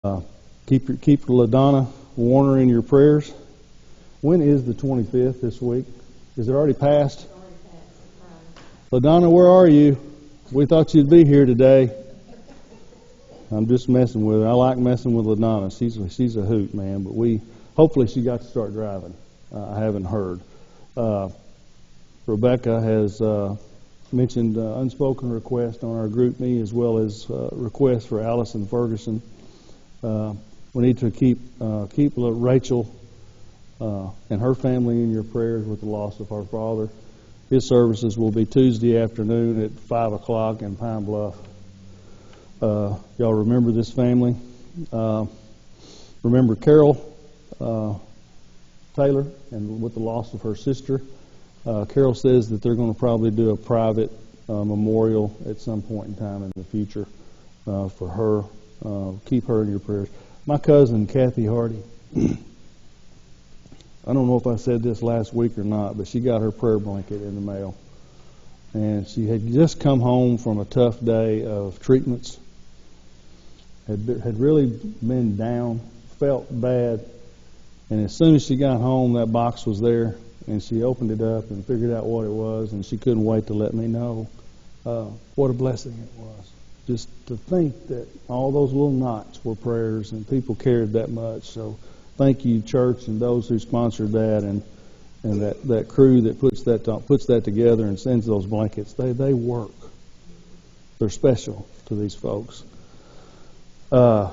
Uh, keep LaDonna Warner in your prayers. When is the 25th this week? Is it already passed? LaDonna, where are you? We thought you'd be here today. I'm just messing with her. I like messing with LaDonna. She's a hoot, man. But hopefully she got to start driving. I haven't heard. Rebecca has mentioned unspoken request on our group me, as well as requests for Allison Ferguson. We need to keep Rachel and her family in your prayers with the loss of her father. His services will be Tuesday afternoon at 5 o'clock in Pine Bluff. Y'all remember this family. Remember Carol Taylor, and with the loss of her sister. Carol says that they're going to probably do a private memorial at some point in time in the future for her. Keep her in your prayers. My cousin, Kathy Hardy, I don't know if I said this last week or not, but she got her prayer blanket in the mail. And she had just come home from a tough day of treatments, had really been down, felt bad. And as soon as she got home, that box was there, and she opened it up and figured out what it was, and she couldn't wait to let me know what a blessing it was. Just to think that all those little knots were prayers and people cared that much. So thank you, church, and those who sponsored that, and that crew that puts that together and sends those blankets. They work. They're special to these folks. We're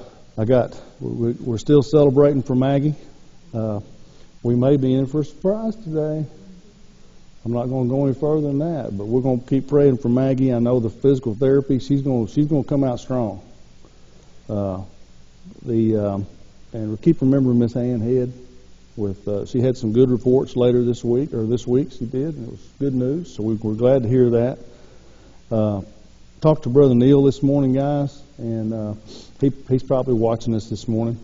still celebrating for Maggie. We may be in for a surprise today. I'm not going to go any further than that, but we're going to keep praying for Maggie. I know the physical therapy, she's going to come out strong. And we keep remembering Miss Ann Head. She had some good reports this week she did, and it was good news. So we're glad to hear that. Talked to Brother Neil this morning, guys, and he's probably watching us this morning.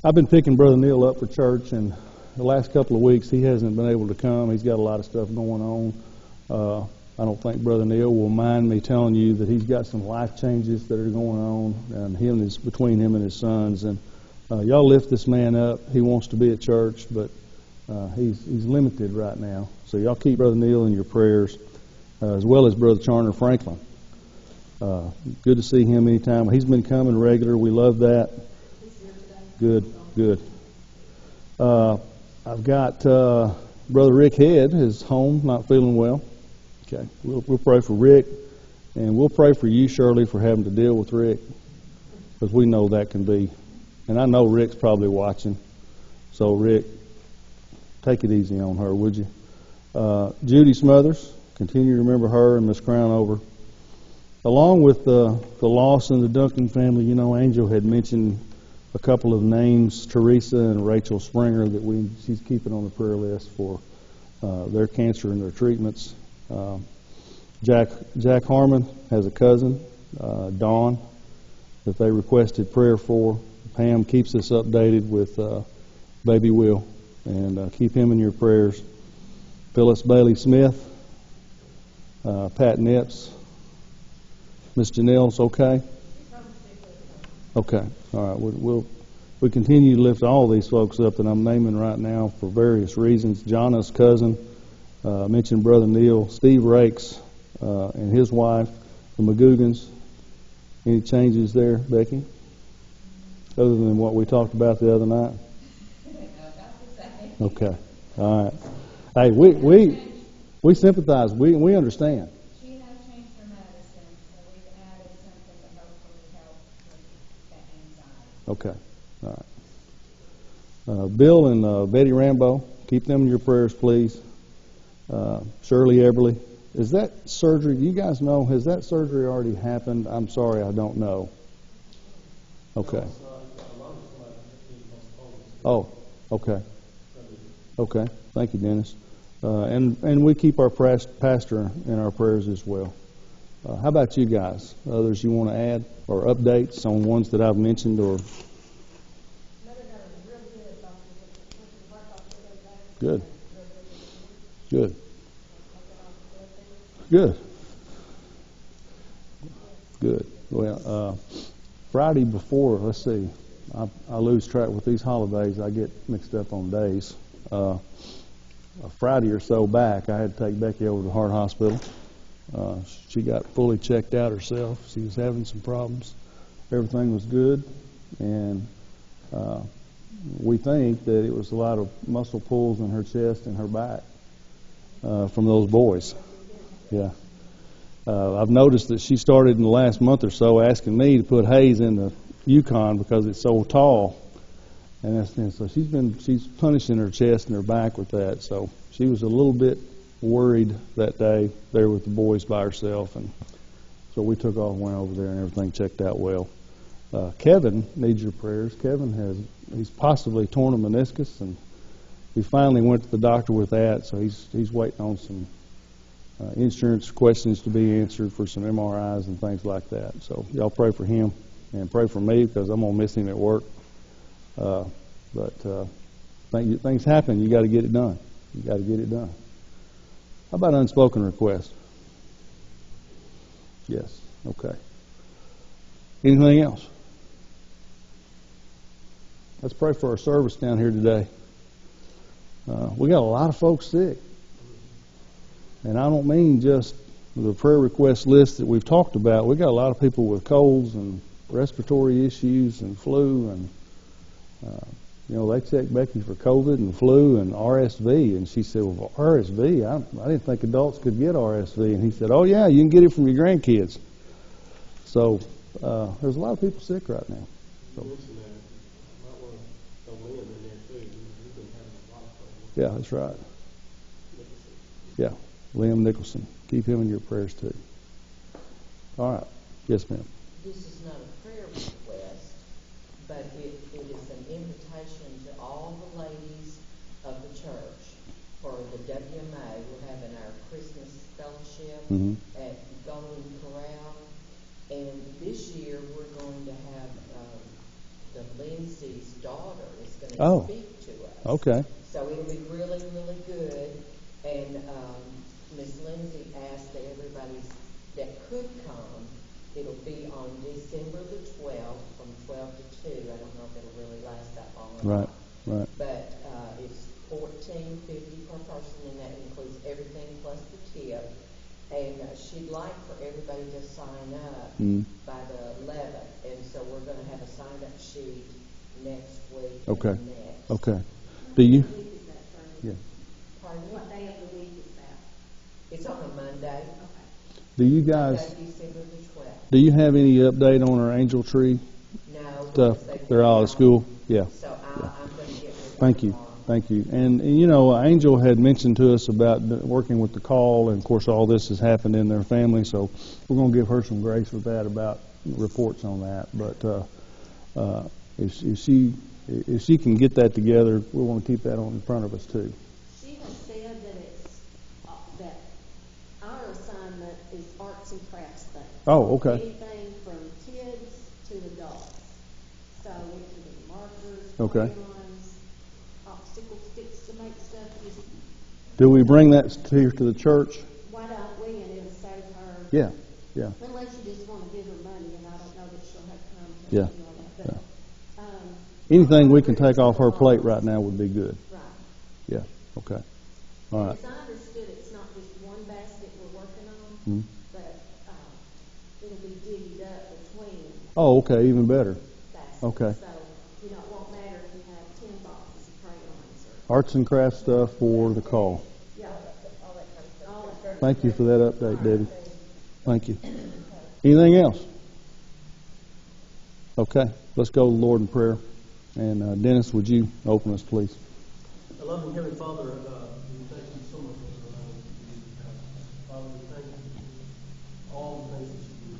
I've been picking Brother Neil up for church, and the last couple of weeks he hasn't been able to come. He's got a lot of stuff going on. I don't think Brother Neil will mind me telling you that he's got some life changes that are going on, and between him and his sons. And y'all lift this man up. He wants to be at church, but he's limited right now. So y'all keep Brother Neil in your prayers, as well as Brother Charner Franklin. Good to see him anytime. He's been coming regular. We love that. Good. I've got Brother Rick Head is home, not feeling well. Okay, we'll pray for Rick, and we'll pray for you, Shirley, for having to deal with Rick, because we know that can be. And I know Rick's probably watching. So, Rick, take it easy on her, would you? Judy Smothers, continue to remember her, and Miss Crownover. Along with the loss in the Duncan family, Angel had mentioned a couple of names, Teresa and Rachel Springer, that she's keeping on the prayer list for their cancer and their treatments. Jack Harmon has a cousin, Dawn, that they requested prayer for. Pam keeps us updated with baby Will, and keep him in your prayers. Phyllis Bailey Smith, Pat Nips, Miss Janelle's okay? Okay, all right. We continue to lift all these folks up that I'm naming right now for various reasons. Jonna's cousin, mentioned Brother Neil, Steve Rakes and his wife, the McGugans. Any changes there, Becky? Other than what we talked about the other night? Okay, all right. Hey, we sympathize. We understand. She has changed her medicine, so we've added something to hopefully help with that anxiety. Okay, all right. Bill and Betty Rambo, keep them in your prayers, please. Shirley Eberly. Is that surgery, you guys know, has that surgery already happened? I'm sorry, I don't know. Okay. Oh, okay. Okay, thank you, Dennis. And we keep our pastor in our prayers as well. How about you guys? Others you want to add or updates on ones that I've mentioned or? Good. Well, Friday before, let's see, I lose track with these holidays. I get mixed up on days. A Friday or so back, I had to take Becky over to the heart hospital. She got fully checked out herself. She was having some problems. Everything was good, and we think that it was a lot of muscle pulls in her chest and her back from those boys. Yeah. I've noticed that she started in the last month or so asking me to put Hayes in the Yukon because it's so tall, and so she's punishing her chest and her back with that. So she was a little bit worried that day there with the boys by herself, and so we took off, went over there, and everything checked out well. Kevin needs your prayers. He's possibly torn a meniscus, and we finally went to the doctor with that. So he's waiting on some insurance questions to be answered for some MRIs and things like that. So y'all pray for him and pray for me because I'm gonna miss him at work. But things happen. You got to get it done. You got to get it done. How about unspoken requests? Yes. Okay. Anything else? Let's pray for our service down here today. We got a lot of folks sick. And I don't mean just the prayer request list that we've talked about. We got a lot of people with colds and respiratory issues and flu, and they checked Becky for COVID and flu and RSV, and she said, "Well, RSV? I didn't think adults could get RSV." And he said, "Oh yeah, you can get it from your grandkids." So there's a lot of people sick right now. So, yeah, that's right. Yeah. Liam Nicholson. Keep him in your prayers too. All right. Yes, ma'am. This is not a prayer request, but it is an invitation to all the ladies of the church for the WMA. We're having our Christmas fellowship at Golden Corral, and this year we're going to have the Lindsay's daughter is going to speak to us. Okay. So it'll be really, really good, and Miss Lindsay asked that everybody that could come, it'll be on December the 12th from 12 to 2. I don't know if it'll really last that long or not. Right. But it's $14.50 per person, and that includes everything plus the tip. And she'd like for everybody to sign up by the 11th. And so we're going to have a sign-up sheet next week. Okay. And next. Okay. Do you? Yeah. Pardon me? What day of the week is that? It's on a Monday. Okay. Do you guys? Monday, December the 12th. Do you have any update on our angel tree No. stuff? They're all at school. Yeah. So I'm going to get with them Thank you. tomorrow. Thank you. And Angel had mentioned to us about working with the call, and of course all this has happened in their family, so we're going to give her some grace with that about reports on that. But if she can get that together, we want to keep that on in front of us too. She has said that it's that our assignment is arts and crafts things. Oh, okay. Anything from kids to adults. So it can be markers, Okay. crayons, popsicle sticks to make stuff. Just Do we bring that here to the church? why don't we? And it'll save her. Yeah. Yeah. Unless you just want to give her money, and I don't know that she'll have time to Yeah. do all that. But, Anything we can take off her plate right now would be good. Right. Yeah. Okay. All right. As I understood, it's not just one basket we're working on, Mhm. but it'll be divvied up between Oh, okay. Even better. baskets. Okay. So, it won't matter if you have 10 boxes of crayons or... Arts and crafts stuff for the call. Yeah. All that kind of Thank you for that update, Debbie. Thank you. Anything else? Okay. Let's go to the Lord in prayer. And Dennis, would you open us, please? Our loving Heavenly Father, we thank you so much for allowing us to be Father, we thank you for all the things that you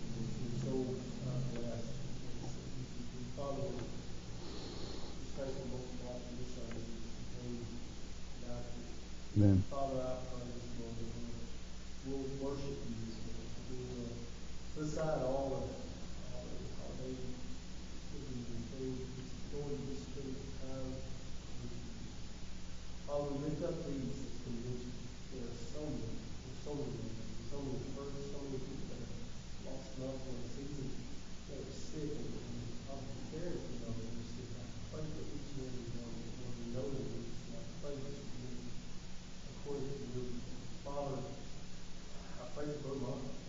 do. We're so blessed. Father, we thank you most of all for your Son, and God, Amen. Father, I pray this morning that we'll worship you this morning. We'll put aside all of it, our daily things, Lord, this time. Father, we lift up these conventions. There are so many hurts, so many people that have lost loved ones, even that are sick, and I'm caring for those that are sick.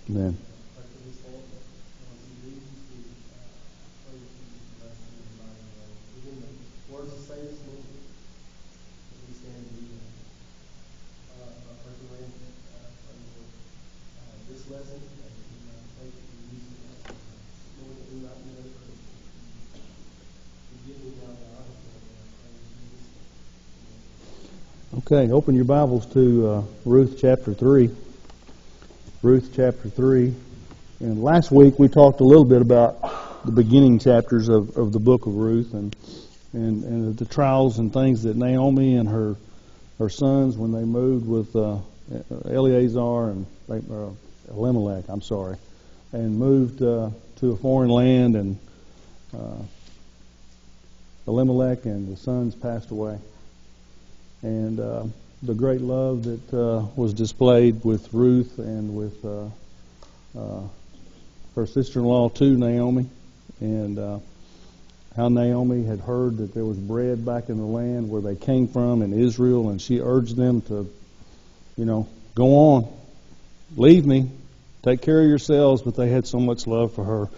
Amen. Pray for this family. Once you leave, you pray that you bless them in a mighty way. Even the words to say this morning, that we stand to be recommend this lesson, and we pray that you use it as Lord, that we might know that you give me now the honor for it, and I pray in Jesus' name. Okay, open your Bibles to Ruth chapter 3. Ruth chapter 3. And last week we talked a little bit about the beginning chapters of the book of Ruth and the trials and things that Naomi and her sons, when they moved with Eleazar and Elimelech, and moved to a foreign land, and Elimelech and the sons passed away. And the great love that was displayed with Ruth and with her sister-in-law too, Naomi, and how Naomi had heard that there was bread back in the land where they came from in Israel, and she urged them to, go on, leave me, take care of yourselves, but they had so much love for her.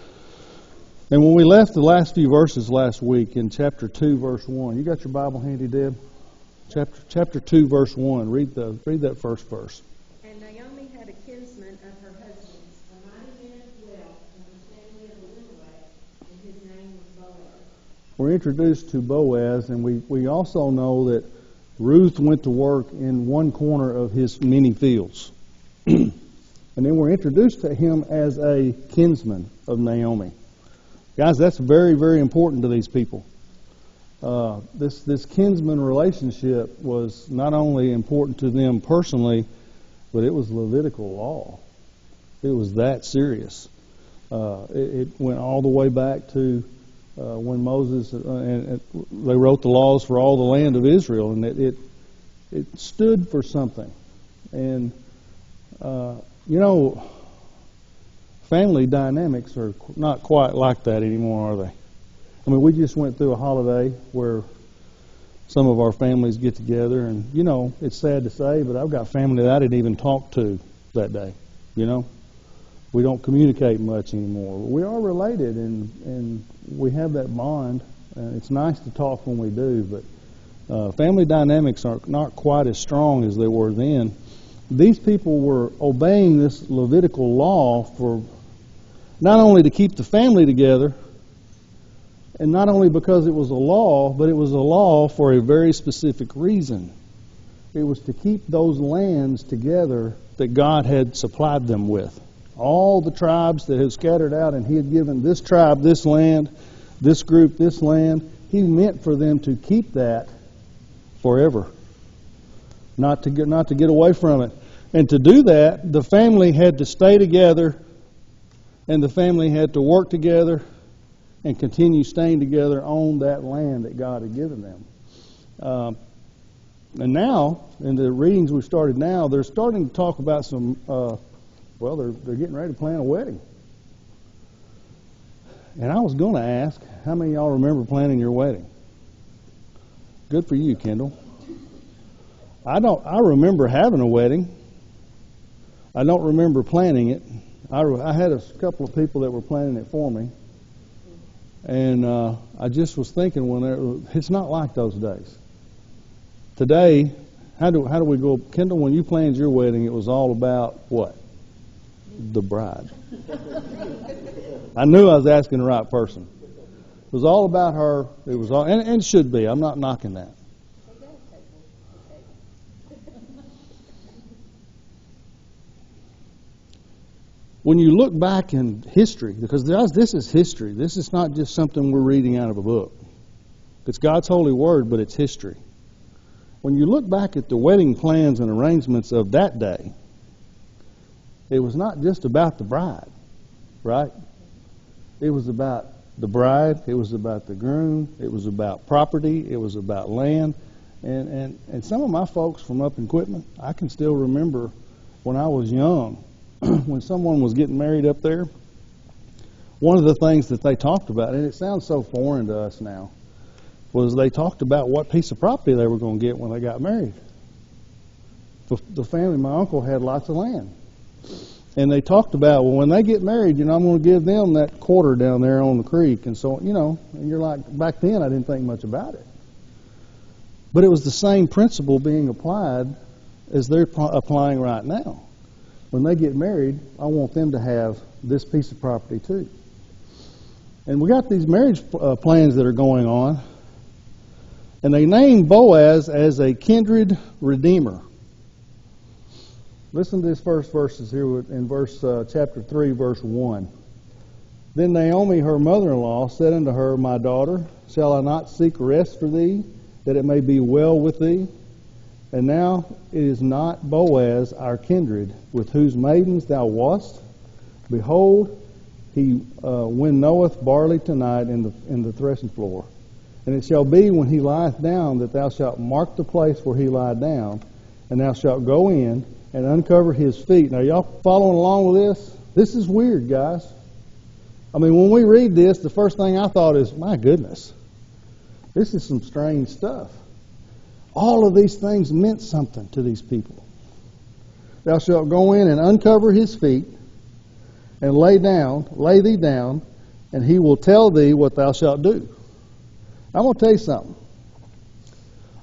And when we left the last few verses last week in chapter 2, verse 1, you got your Bible handy, Deb? Chapter 2, verse 1, read that first verse. And Naomi had a kinsman of her husband's, a mighty man of wealth, and the family of Elimelech, and his name was Boaz. We're introduced to Boaz, and we also know that Ruth went to work in one corner of his many fields. And then we're introduced to him as a kinsman of Naomi. Guys, that's very, very important to these people. This kinsman relationship was not only important to them personally, but it was Levitical law. It was that serious. It went all the way back to when Moses and they wrote the laws for all the land of Israel, and it stood for something. And family dynamics are not quite like that anymore, are they? I mean, we just went through a holiday where some of our families get together, and it's sad to say, but I've got family that I didn't even talk to that day. We don't communicate much anymore. We are related, and we have that bond. It's nice to talk when we do, but family dynamics are not quite as strong as they were then. These people were obeying this Levitical law for not only to keep the family together, and not only because it was a law, but it was a law for a very specific reason. It was to keep those lands together that God had supplied them with. All the tribes that had scattered out, and He had given this tribe this land, this group this land. He meant for them to keep that forever, not to get away from it. And to do that, the family had to stay together, and the family had to work together and continue staying together on that land that God had given them. And now, in the readings we've started now, they're starting to talk about some, they're getting ready to plan a wedding. And I was going to ask, how many of y'all remember planning your wedding? Good for you, Kendall. I remember having a wedding. I don't remember planning it. I had a couple of people that were planning it for me. And I just was thinking, it's not like those days. Today, how do we go? Kendall, when you planned your wedding, it was all about what? The bride. I knew I was asking the right person. It was all about her. It was all, and it should be. I'm not knocking that. When you look back in history, because this is history. This is not just something we're reading out of a book. It's God's holy word, but it's history. When you look back at the wedding plans and arrangements of that day, it was not just about the bride, right? It was about the bride. It was about the groom. It was about property. It was about land. And some of my folks from up in Quitman, I can still remember when I was young, when someone was getting married up there, one of the things that they talked about, and it sounds so foreign to us now, was they talked about what piece of property they were going to get when they got married. The family, my uncle had lots of land. And they talked about, well, when they get married, I'm going to give them that quarter down there on the creek. And so, and you're like, back then I didn't think much about it. But it was the same principle being applied as they're applying right now. When they get married, I want them to have this piece of property too. And we got these marriage plans that are going on. And they named Boaz as a kindred redeemer. Listen to this first verses here in chapter 3, verse 1. Then Naomi, her mother-in-law, said unto her, My daughter, shall I not seek rest for thee, that it may be well with thee? And now it is not Boaz, our kindred, with whose maidens thou wast. Behold, he winnoweth barley tonight in the threshing floor. And it shall be when he lieth down that thou shalt mark the place where he lieth down, and thou shalt go in and uncover his feet. Now, y'all following along with this? This is weird, guys. I mean, when we read this, the first thing I thought is, my goodness, this is some strange stuff. All of these things meant something to these people. Thou shalt go in and uncover his feet, and lay thee down, and he will tell thee what thou shalt do. I'm going to tell you something.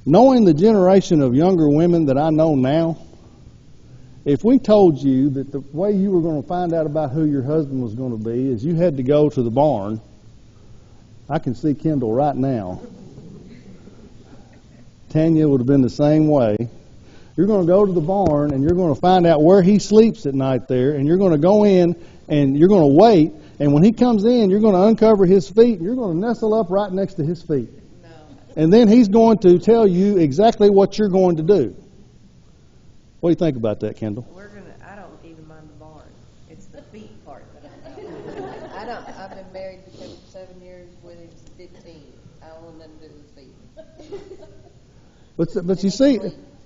Knowing the generation of younger women that I know now, if we told you that the way you were going to find out about who your husband was going to be is you had to go to the barn, I can see Kendall right now. Tanya would have been the same way. You're going to go to the barn and you're going to find out where he sleeps at night there, and you're going to go in and you're going to wait, and when he comes in, you're going to uncover his feet and you're going to nestle up right next to his feet. No. And then he's going to tell you exactly what you're going to do. What do you think about that, Kendall? I don't even mind the barn. It's the feet part that I don't. I've been married to him for 7 years, with him 15. I don't want nothing to do with feet. But you see,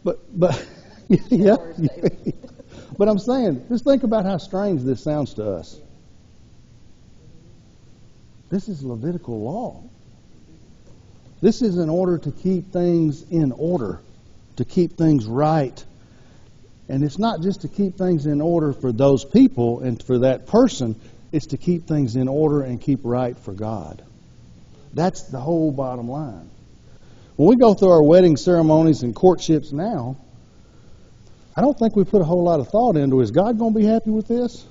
but yeah. But I'm saying, just think about how strange this sounds to us. This is Levitical law. This is in order to keep things in order, to keep things right. And it's not just to keep things in order for those people and for that person. It's to keep things in order and keep right for God. That's the whole bottom line. When we go through our wedding ceremonies and courtships now, I don't think we put a whole lot of thought into, is God going to be happy with this?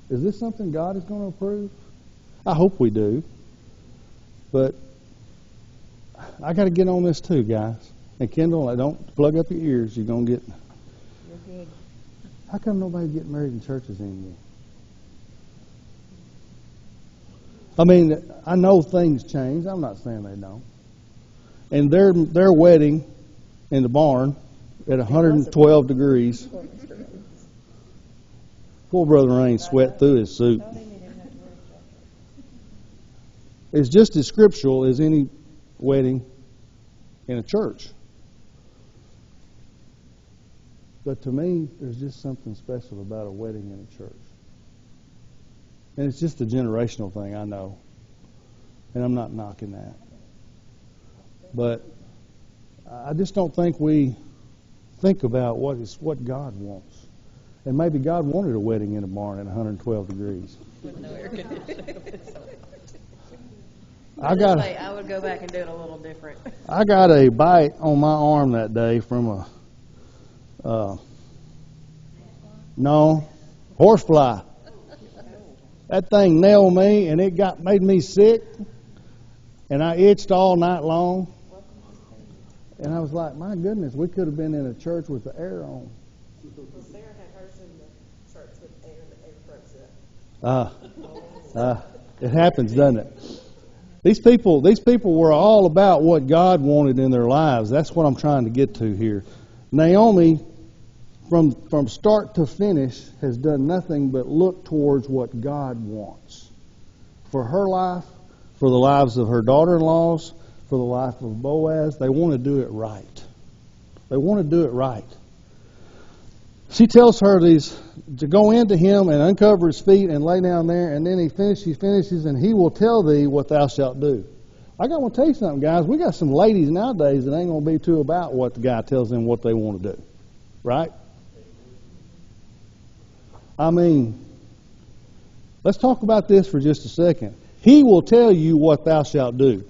Is this something God is going to approve? I hope we do. But I got to get on this too, guys. And Kendall, don't plug up your ears. You're going to get... You're good. How come nobody's getting married in churches anymore? I mean, I know things change. I'm not saying they don't. And their wedding in the barn at 112 degrees. Poor Brother Rain sweat through his suit. It's just as scriptural as any wedding in a church. But to me, there's just something special about a wedding in a church. And it's just a generational thing, I know. And I'm not knocking that. But I just don't think we think about what God wants. And maybe God wanted a wedding in a barn at 112 degrees. With no air conditioning. I would go back and do it a little different. I got a bite on my arm that day from horsefly. That thing nailed me, and it made me sick, and I itched all night long. And I was like, my goodness, we could have been in a church with the air on. Sarah had hers in the church with air, and the air froze up. It happens, doesn't it? These people were all about what God wanted in their lives. That's what I'm trying to get to here. Naomi, from start to finish, has done nothing but look towards what God wants. For her life, for the lives of her daughter-in-laws, for the life of Boaz, they want to do it right. They want to do it right. She tells her to go into him and uncover his feet and lay down there, and then she finishes, and he will tell thee what thou shalt do. I got to tell you something, guys. We got some ladies nowadays that ain't going to be too about what the guy tells them what they want to do. Right? I mean, let's talk about this for just a second. He will tell you what thou shalt do.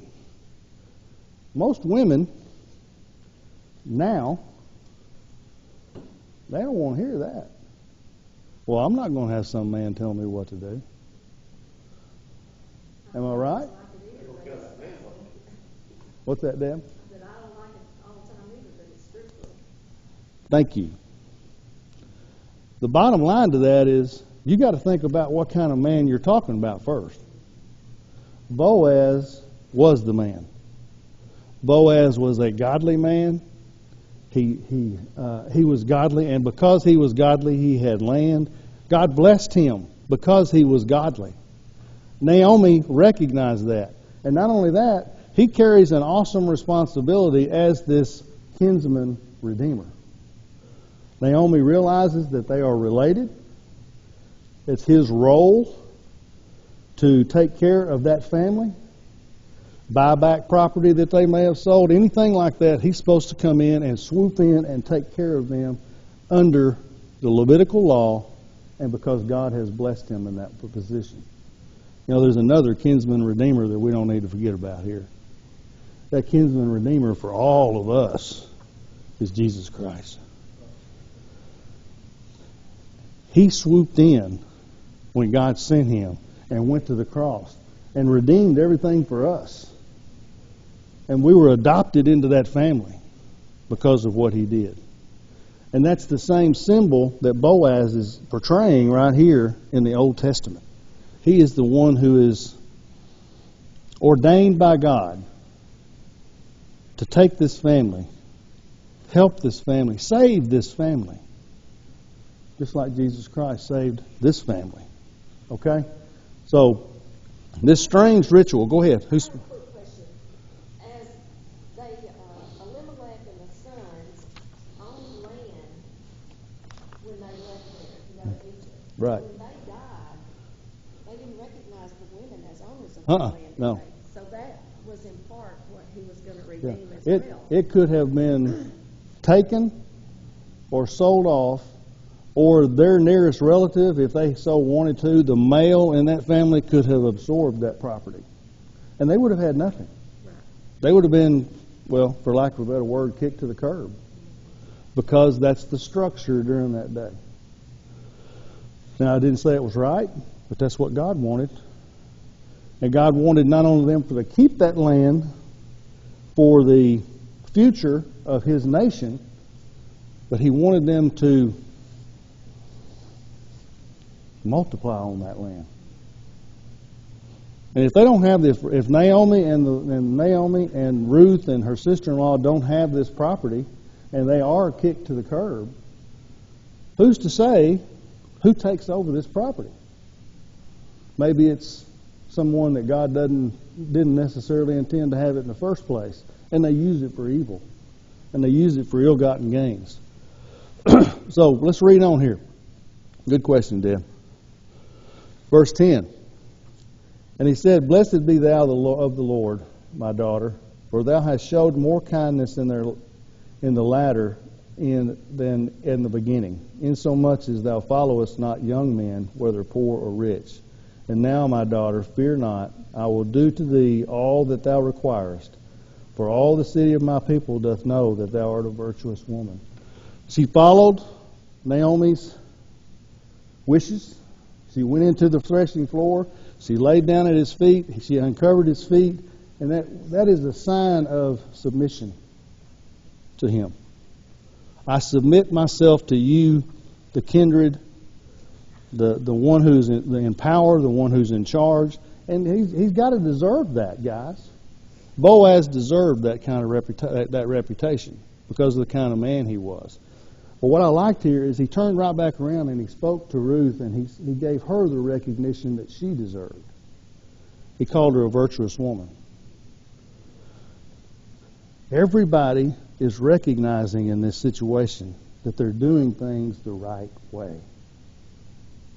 Most women now, they don't want to hear that. Well, I'm not going to have some man tell me what to do. Am I right? What's that, Deb? That I don't like it all the time either, but it's scriptural. Thank you. The bottom line to that is you got to think about what kind of man you're talking about first. Boaz was the man. Boaz was a godly man. He was godly, and because he was godly, he had land. God blessed him because he was godly. Naomi recognized that. And not only that, he carries an awesome responsibility as this kinsman redeemer. Naomi realizes that they are related. It's his role to take care of that family, buy back property that they may have sold, anything like that. He's supposed to come in and swoop in and take care of them under the Levitical law, and because God has blessed him in that position. You know, there's another kinsman redeemer that we don't need to forget about here. That kinsman redeemer for all of us is Jesus Christ. He swooped in when God sent him and went to the cross and redeemed everything for us. And we were adopted into that family because of what he did. And that's the same symbol that Boaz is portraying right here in the Old Testament. He is the one who is ordained by God to take this family, help this family, save this family. Just like Jesus Christ saved this family. Okay? So, this strange ritual, go ahead. I have a quick question. As they, Elimelech and the sons owned land when they left there to go to Egypt. Right. When they died, they didn't recognize the women as owners of the land. No. did they? So that was in part what he was going to Yeah. redeem as well. It could have been taken or sold off, or their nearest relative, if they so wanted to, the male in that family could have absorbed that property. And they would have had nothing. Right. They would have been, well, for lack of a better word, kicked to the curb. Because that's the structure during that day. Now, I didn't say it was right, but that's what God wanted. And God wanted not only them to keep that land for the future of his nation, but he wanted them to multiply on that land. And if they don't have this, if Naomi and Ruth and her sister-in-law don't have this property, and they are kicked to the curb, who's to say who takes over this property? Maybe it's someone that God didn't necessarily intend to have it in the first place, and they use it for evil, and they use it for ill-gotten gains. So let's read on here. Good question, Deb. Verse 10. And he said, Blessed be thou of the Lord, my daughter, for thou hast showed more kindness in the latter than in the beginning, insomuch as thou followest not young men, whether poor or rich. And now, my daughter, fear not, I will do to thee all that thou requirest. For all the city of my people doth know that thou art a virtuous woman. She followed Naomi's wishes. She went into the threshing floor. She laid down at his feet. She uncovered his feet. And that is a sign of submission to him. I submit myself to you, the kindred, the one who's in power, the one who's in charge. And he's got to deserve that, guys. Boaz deserved that kind of that reputation because of the kind of man he was. But what I liked here is he turned right back around and he spoke to Ruth, and he gave her the recognition that she deserved. He called her a virtuous woman. Everybody is recognizing in this situation that they're doing things the right way.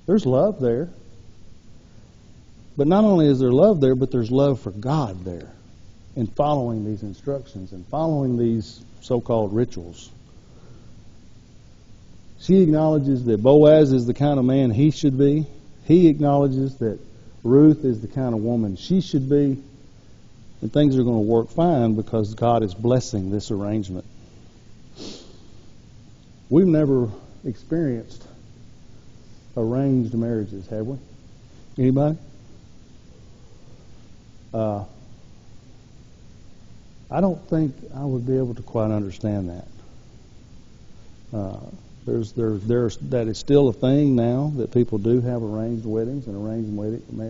There's love there. But not only is there love there, but there's love for God there in following these instructions and following these so-called rituals. She acknowledges that Boaz is the kind of man he should be. He acknowledges that Ruth is the kind of woman she should be. And things are going to work fine because God is blessing this arrangement. We've never experienced arranged marriages, have we? Anybody? I don't think I would be able to quite understand that. That is still a thing now, that people do have arranged weddings and arranged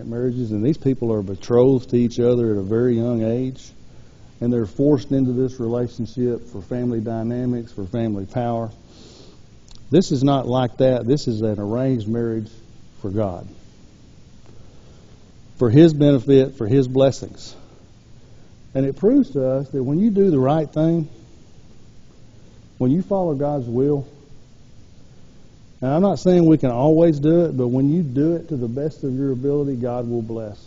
marriages, and these people are betrothed to each other at a very young age, and they're forced into this relationship for family dynamics, for family power. This is not like that. This is an arranged marriage for God, for His benefit, for His blessings. And it proves to us that when you do the right thing, when you follow God's will, and I'm not saying we can always do it, but when you do it to the best of your ability, God will bless.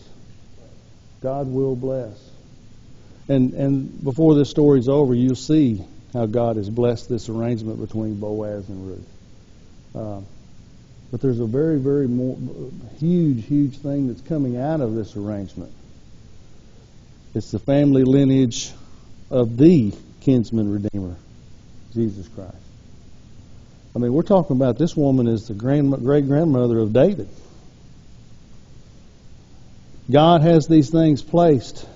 God will bless. And before this story's over, you'll see how God has blessed this arrangement between Boaz and Ruth. But there's a very, very huge thing that's coming out of this arrangement. It's the family lineage of the kinsman redeemer, Jesus Christ. I mean, we're talking about this woman is the great-grandmother of David. God has these things placed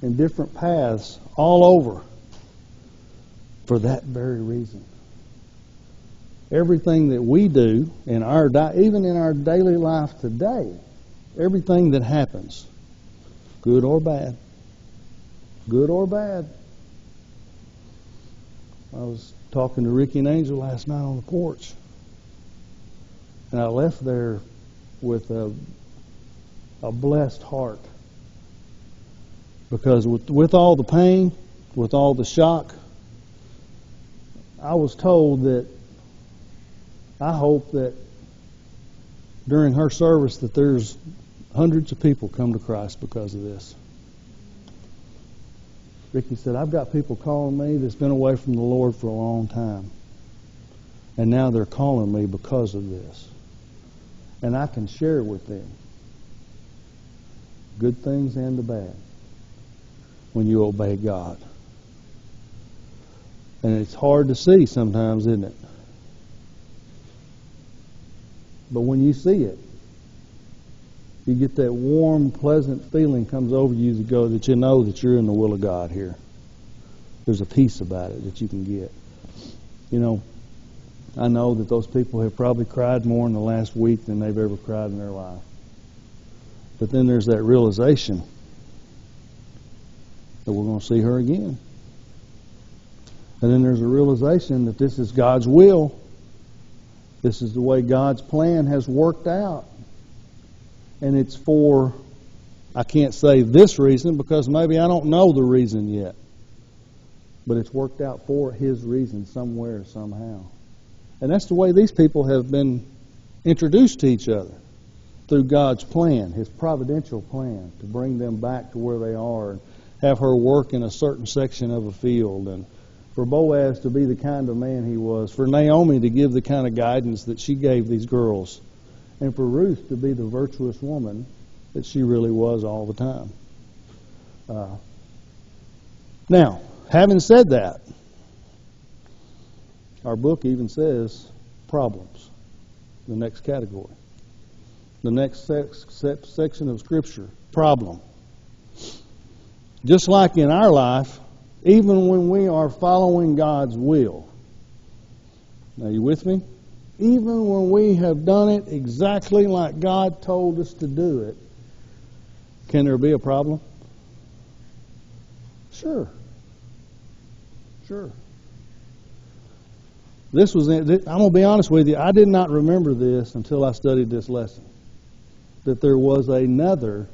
in different paths all over for that very reason. Everything that we do in even in our daily life today, everything that happens, good or bad, I was talking to Ricky and Angel last night on the porch, and I left there with a blessed heart, because with all the pain, with all the shock, I was told that I hope that during her service that there's hundreds of people come to Christ because of this. Ricky said, I've got people calling me that's been away from the Lord for a long time, and now they're calling me because of this. And I can share with them good things and the bad when you obey God. And it's hard to see sometimes, isn't it? But when you see it, you get that warm, pleasant feeling comes over you that you know that you're in the will of God here. There's a peace about it that you can get. You know, I know that those people have probably cried more in the last week than they've ever cried in their life. But then there's that realization that we're going to see her again. And then there's a realization that this is God's will. This is the way God's plan has worked out. And it's for, I can't say this reason because maybe I don't know the reason yet. But it's worked out for His reason somewhere, somehow. And that's the way these people have been introduced to each other. Through God's plan, His providential plan to bring them back to where they are and have her work in a certain section of a field, and for Boaz to be the kind of man he was, for Naomi to give the kind of guidance that she gave these girls, and for Ruth to be the virtuous woman that she really was all the time. Now, having said that, our book even says problems, the next category. The next section of Scripture, problem. Just like in our life, even when we are following God's will. Now, you with me? Even when we have done it exactly like God told us to do it, can there be a problem? Sure. I'm going to be honest with you, I did not remember this until I studied this lesson, that there was another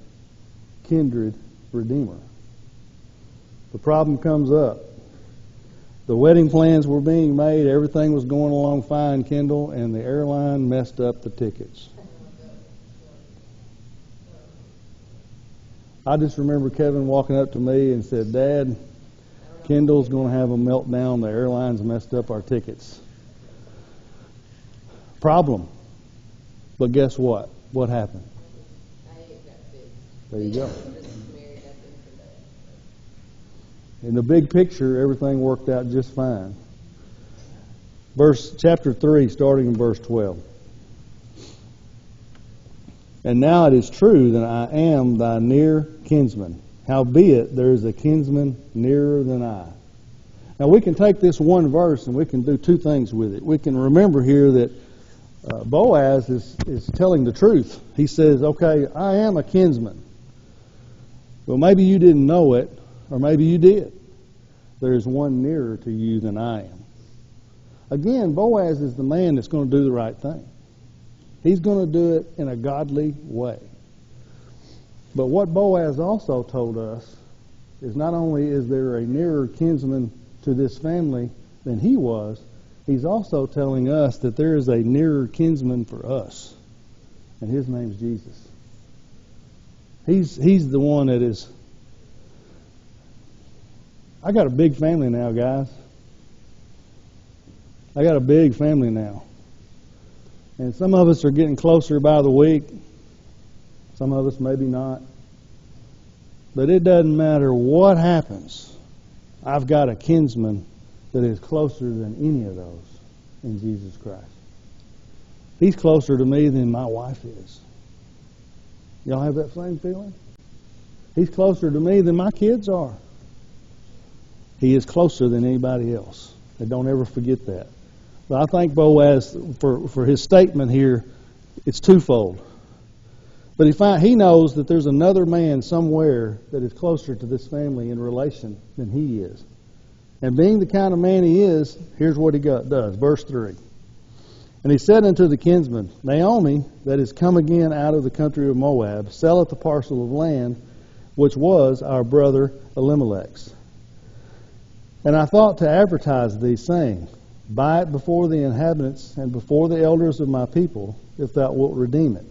kindred redeemer. The problem comes up. The wedding plans were being made, everything was going along fine, Kendall, and the airline messed up the tickets. I just remember Kevin walking up to me and said, Dad, Kendall's going to have a meltdown, the airline's messed up our tickets. Problem. But guess what? What happened? I ain't got fixed. There you go. Just married up into that. In the big picture, everything worked out just fine. Chapter 3, starting in verse 12. And now it is true that I am thy near kinsman. Howbeit, there is a kinsman nearer than I. Now we can take this one verse and we can do two things with it. We can remember here that Boaz is telling the truth. He says, okay, I am a kinsman. Well, maybe you didn't know it, or maybe you did. There is one nearer to you than I am. Again, Boaz is the man that's going to do the right thing. He's going to do it in a godly way. But what Boaz also told us is not only is there a nearer kinsman to this family than he was, he's also telling us that there is a nearer kinsman for us. And his name's Jesus. He's the one that is... I got a big family now, guys. I got a big family now. And some of us are getting closer by the week. Some of us maybe not. But it doesn't matter what happens. I've got a kinsman that is closer than any of those in Jesus Christ. He's closer to me than my wife is. Y'all have that same feeling? He's closer to me than my kids are. He is closer than anybody else. And don't ever forget that. But I thank Boaz for his statement here. It's twofold. But he knows that there's another man somewhere that is closer to this family in relation than he is. And being the kind of man he is, here's what he does. Verse 3. And he said unto the kinsman, Naomi, that is come again out of the country of Moab, selleth a parcel of land, which was our brother Elimelech's. And I thought to advertise thee, saying, Buy it before the inhabitants and before the elders of my people, if thou wilt redeem it.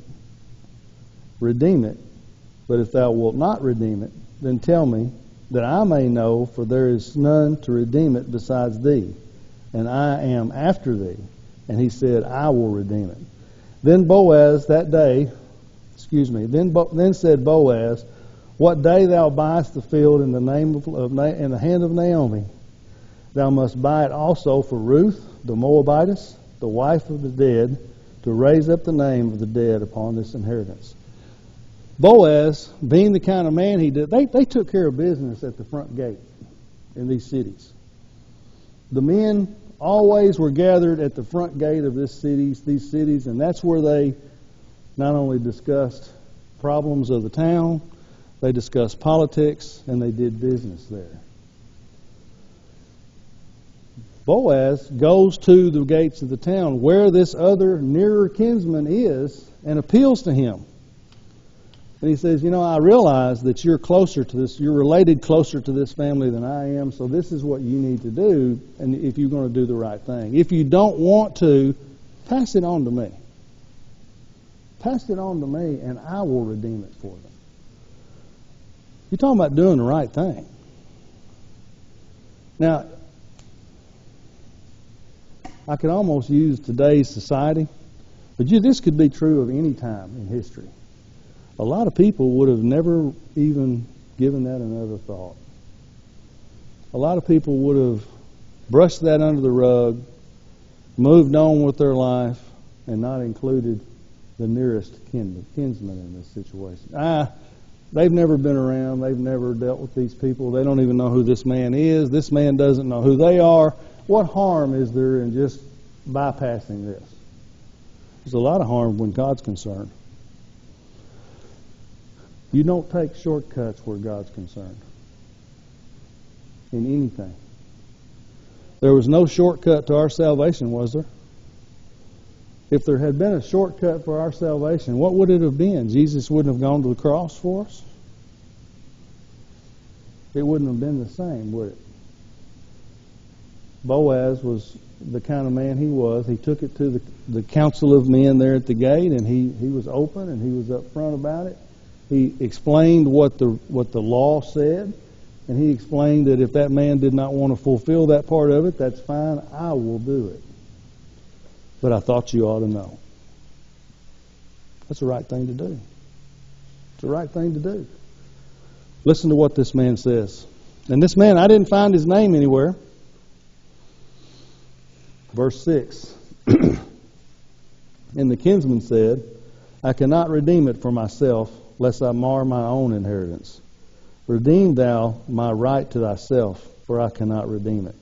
Redeem it, but if thou wilt not redeem it, then tell me, that I may know, for there is none to redeem it besides thee, and I am after thee. And he said, I will redeem it. Then said Boaz, What day thou buyest the field in the in the hand of Naomi, thou must buy it also for Ruth, the Moabitess, the wife of the dead, to raise up the name of the dead upon this inheritance. Boaz, being the kind of man he did, they took care of business at the front gate in these cities. The men always were gathered at the front gate of these cities, and that's where they not only discussed problems of the town, they discussed politics, and they did business there. Boaz goes to the gates of the town where this other nearer kinsman is and appeals to him. And he says, I realize that you're closer to this, you're related closer to this family than I am, so this is what you need to do, and if you're going to do the right thing. If you don't want to, pass it on to me. Pass it on to me, and I will redeem it for them. You're talking about doing the right thing. Now, I could almost use today's society, but this could be true of any time in history. A lot of people would have never even given that another thought. A lot of people would have brushed that under the rug, moved on with their life, and not included the nearest kinsman in this situation. They've never been around. They've never dealt with these people. They don't even know who this man is. This man doesn't know who they are. What harm is there in just bypassing this? There's a lot of harm when God's concerned. You don't take shortcuts where God's concerned. In anything. There was no shortcut to our salvation, was there? If there had been a shortcut for our salvation, what would it have been? Jesus wouldn't have gone to the cross for us? It wouldn't have been the same, would it? Boaz was the kind of man he was. He took it to the council of men there at the gate, and he was open and he was up front about it. He explained what the law said, and he explained that if that man did not want to fulfill that part of it, that's fine, I will do it. but I thought you ought to know. That's the right thing to do. It's the right thing to do. Listen to what this man says. And this man, I didn't find his name anywhere. Verse 6. And the kinsman said, I cannot redeem it for myself, lest I mar my own inheritance. Redeem thou my right to thyself, for I cannot redeem it.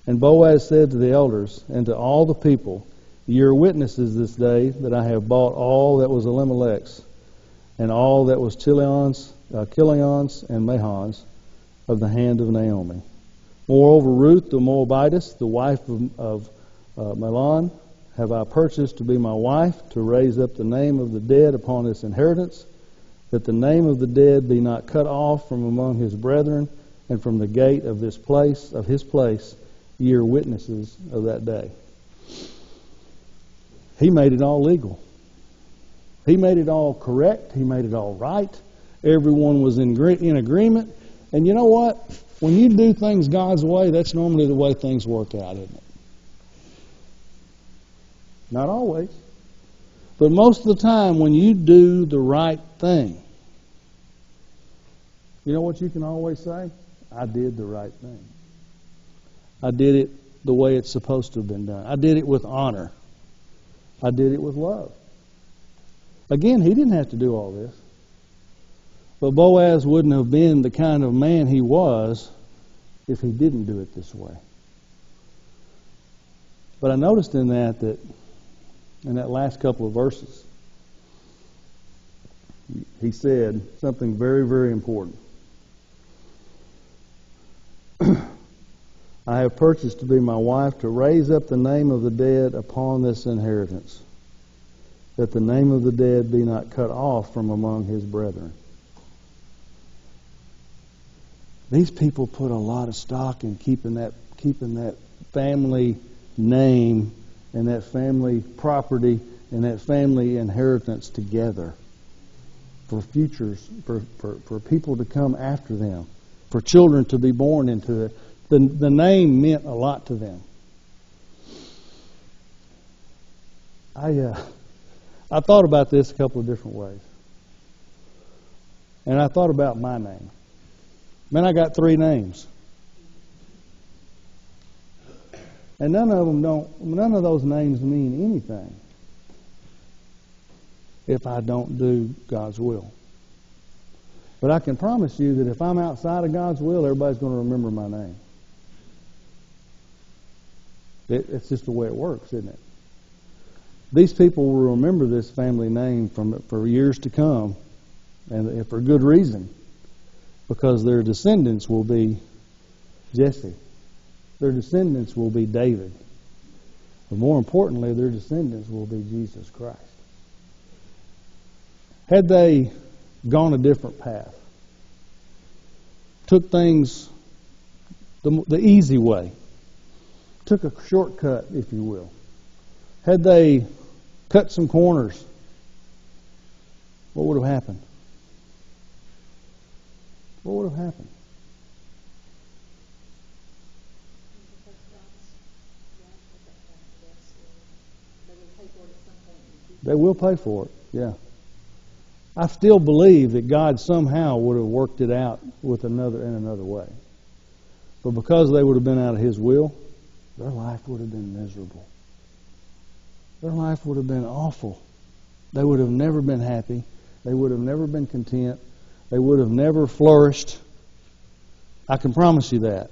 And Boaz said to the elders and to all the people, ye are witnesses this day that I have bought all that was Elimelech's, and all that was Chilion's and Mahon's, of the hand of Naomi. Moreover, Ruth the Moabitess, the wife of Mahlon, have I purchased to be my wife, to raise up the name of the dead upon this inheritance, that the name of the dead be not cut off from among his brethren, and from the gate of his place, ye are witnesses of that day. He made it all legal. He made it all correct. He made it all right. Everyone was in agreement. And you know what? When you do things God's way, that's normally the way things work out, isn't it? Not always. But most of the time, when you do the right thing, you know what you can always say? I did the right thing. I did it the way it's supposed to have been done. I did it with honor. I did it with love. Again, he didn't have to do all this. But Boaz wouldn't have been the kind of man he was if he didn't do it this way. But I noticed in that in that last couple of verses, he said something very, very important. I have purchased to be my wife, to raise up the name of the dead upon this inheritance, that the name of the dead be not cut off from among his brethren. These people put a lot of stock in keeping that family name and that family property and that family inheritance together for futures, for people to come after them, for children to be born into it. The name meant a lot to them. I thought about this a couple of different ways. And I thought about my name. Man, I got 3 names. And none of those names mean anything if I don't do God's will. But I can promise you that if I'm outside of God's will, everybody's going to remember my name. It's just the way it works, isn't it? These people will remember this family name for years to come, and for good reason, because their descendants will be Jesse. Their descendants will be David. But more importantly, their descendants will be Jesus Christ. Had they gone a different path, took things the easy way, took a shortcut, if you will, had they cut some corners, what would have happened? What would have happened? They will pay for it, yeah. I still believe that God somehow would have worked it out in another way. But because they would have been out of His will, their life would have been miserable. Their life would have been awful. They would have never been happy. They would have never been content. They would have never flourished. I can promise you that.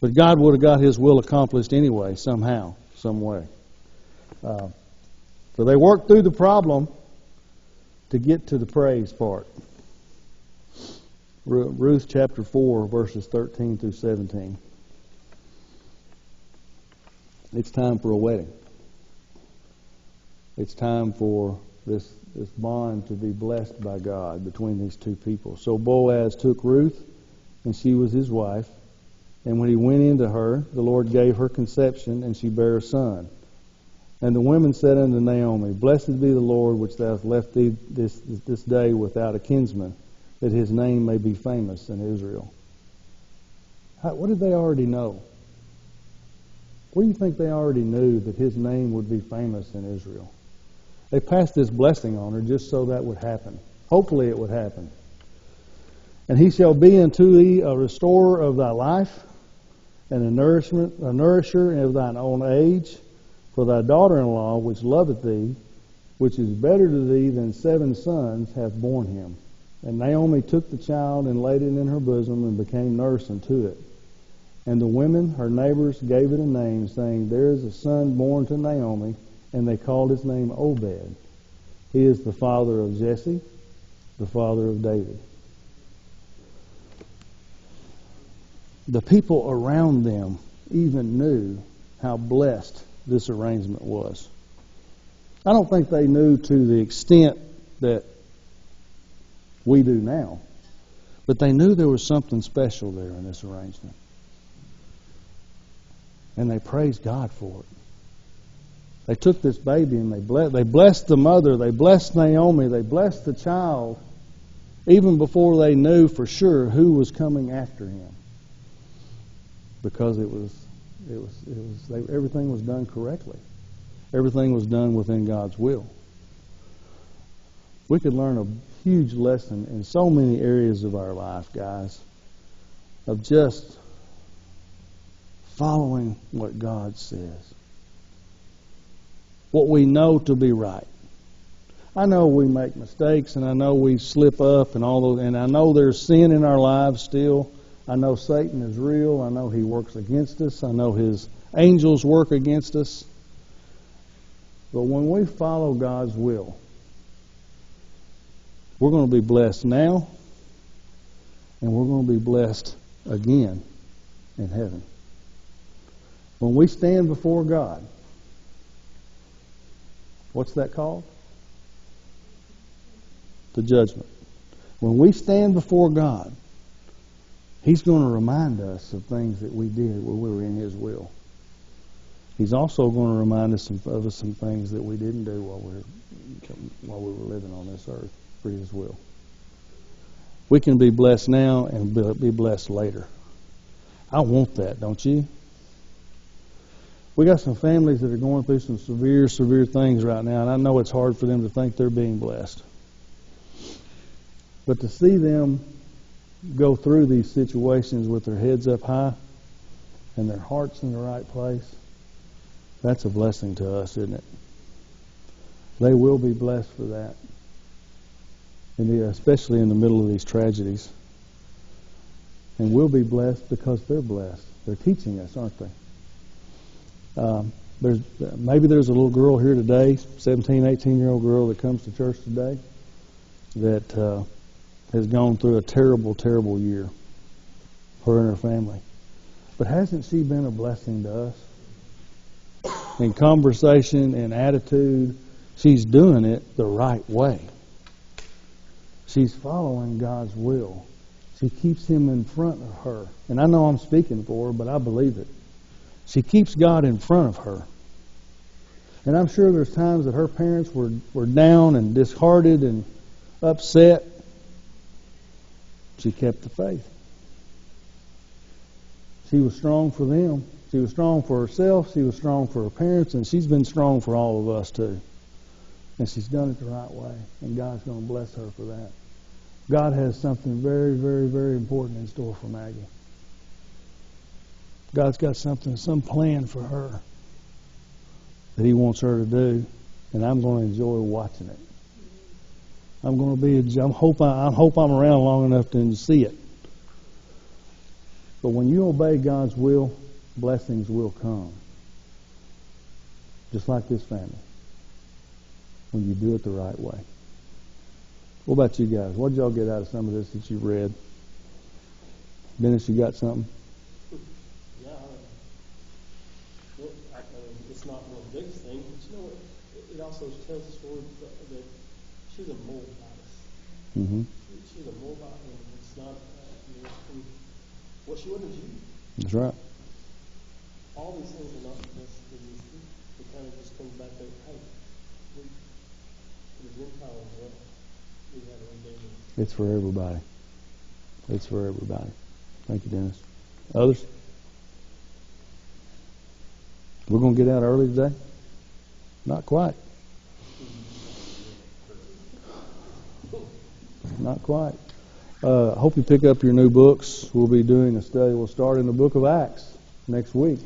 But God would have got His will accomplished anyway, somehow, some way. So they worked through the problem to get to the praise part. Ruth chapter 4, verses 13 through 17. It's time for a wedding. It's time for this bond to be blessed by God between these two people. So Boaz took Ruth, and she was his wife. And when he went into her, the Lord gave her conception, and she bare a son. And the women said unto Naomi, Blessed be the Lord, which thou hast left thee this day without a kinsman, that his name may be famous in Israel. What did they already know? What do you think they already knew that his name would be famous in Israel? They passed this blessing on her just so that would happen. Hopefully it would happen. And he shall be unto thee a restorer of thy life, and a nourisher of thine old age. For thy daughter-in-law, which loveth thee, which is better to thee than 7 sons, hath borne him. And Naomi took the child and laid it in her bosom, and became nurse unto it. And the women, her neighbors, gave it a name, saying, There is a son born to Naomi, and they called his name Obed. He is the father of Jesse, the father of David. The people around them even knew how blessed this arrangement was. I don't think they knew to the extent that we do now, but they knew there was something special there in this arrangement. And they praised God for it. They took this baby and they blessed the mother, they blessed Naomi, they blessed the child, even before they knew for sure who was coming after him. Because everything was done correctly. Everything was done within God's will. We could learn a huge lesson in so many areas of our life, guys, of just following what God says. What we know to be right. I know we make mistakes, and I know we slip up, and all those, and I know there's sin in our lives still. I know Satan is real. I know he works against us. I know his angels work against us. But when we follow God's will, we're going to be blessed now, and we're going to be blessed again in heaven. When we stand before God, what's that called? The judgment. When we stand before God, He's going to remind us of things that we did when we were in His will. He's also going to remind us of some things that we didn't do while we were living on this earth for His will. We can be blessed now and be blessed later. I want that, don't you? We got some families that are going through some severe things right now, and I know it's hard for them to think they're being blessed. But to see them go through these situations with their heads up high and their hearts in the right place, that's a blessing to us, isn't it? They will be blessed for that, and especially in the middle of these tragedies. And we'll be blessed because they're blessed. They're teaching us, aren't they? Maybe there's a little girl here today, 17, 18-year-old girl that comes to church today that has gone through a terrible year, her and her family. But hasn't she been a blessing to us? In conversation and attitude, she's doing it the right way. She's following God's will. She keeps Him in front of her. And I know I'm speaking for her, but I believe it. She keeps God in front of her. And I'm sure there's times that her parents were down and disheartened and upset. She kept the faith. She was strong for them. She was strong for herself. She was strong for her parents. And she's been strong for all of us too. And she's done it the right way. And God's going to bless her for that. God has something very important in store for Maggie. God's got some plan for her that He wants her to do, and I'm going to enjoy watching it. I hope I'm around long enough to see it. But when you obey God's will, blessings will come. Just like this family. When you do it the right way. What about you guys? What did y'all get out of some of this that you read? Dennis, you got something? Yeah, it's not one of the biggest things, but you know what? It also tells the story that she's a Moabite. Mm-hmm. She's a Moabite, and it's not, she wasn't a Jew. That's right. All these things are not just for these people. It kind of just comes back to, hey, the Gentiles as well. We have a redeemer. It's for everybody. It's for everybody. Thank you, Dennis. Others? We're going to get out early today? Not quite. Not quite. I hope you pick up your new books. We'll be doing a study. We'll start in the book of Acts next week.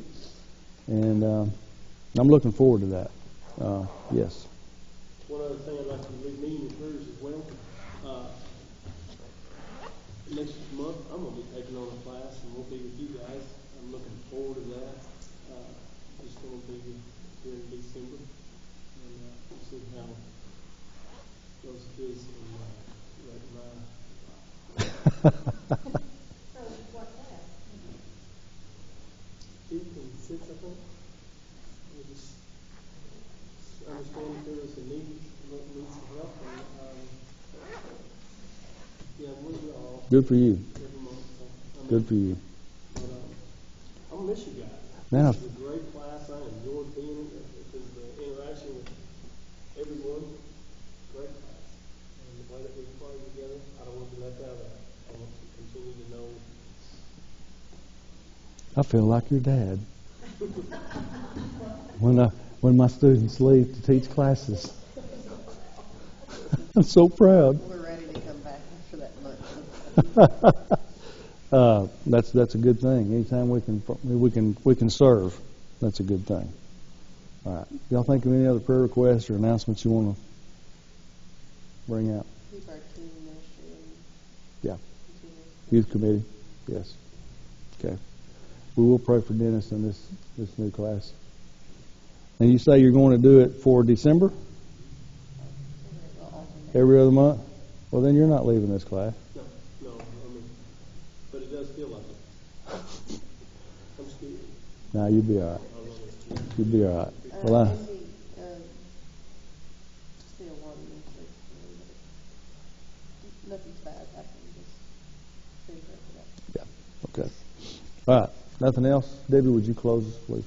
And I'm looking forward to that. Yes. One other thing I'd like to leave me in your prayers as well. Next month, I'm going to be taking on a class, and we'll be with you guys. I'm looking forward to that. It's going to be here in December, and we'll see how those kids and So what class? Fifth and sixth, I think. We just understand that there is a need some help, and yeah, we're all Good for you. every month. So, Good for you. But, I'm gonna miss you guys. Man, This is a great class. I enjoyed being in it because the interaction with everyone, great class. And the way that we play together, I don't want to be left out of that. I want to continue to know. I feel like your dad. When my students leave to teach classes. I'm so proud. We're ready to come back after that month. That's a good thing. Anytime we can serve, that's a good thing. All right. Y'all think of any other prayer requests or announcements you want to bring out? Keep our teen ministry and Yeah. continue. Youth committee. Yes. Okay. We will pray for Dennis in this new class. And you say you're going to do it for December? Every other month? Well, then you're not leaving this class. No, but it does feel like it. I'm scared. No, you'll be all right. I love it. You'll be all right. Well, Andy, still wanting me to, nothing's bad happening, just be there for that. yeah. Okay. All right. Nothing else? Debbie, would you close us, please?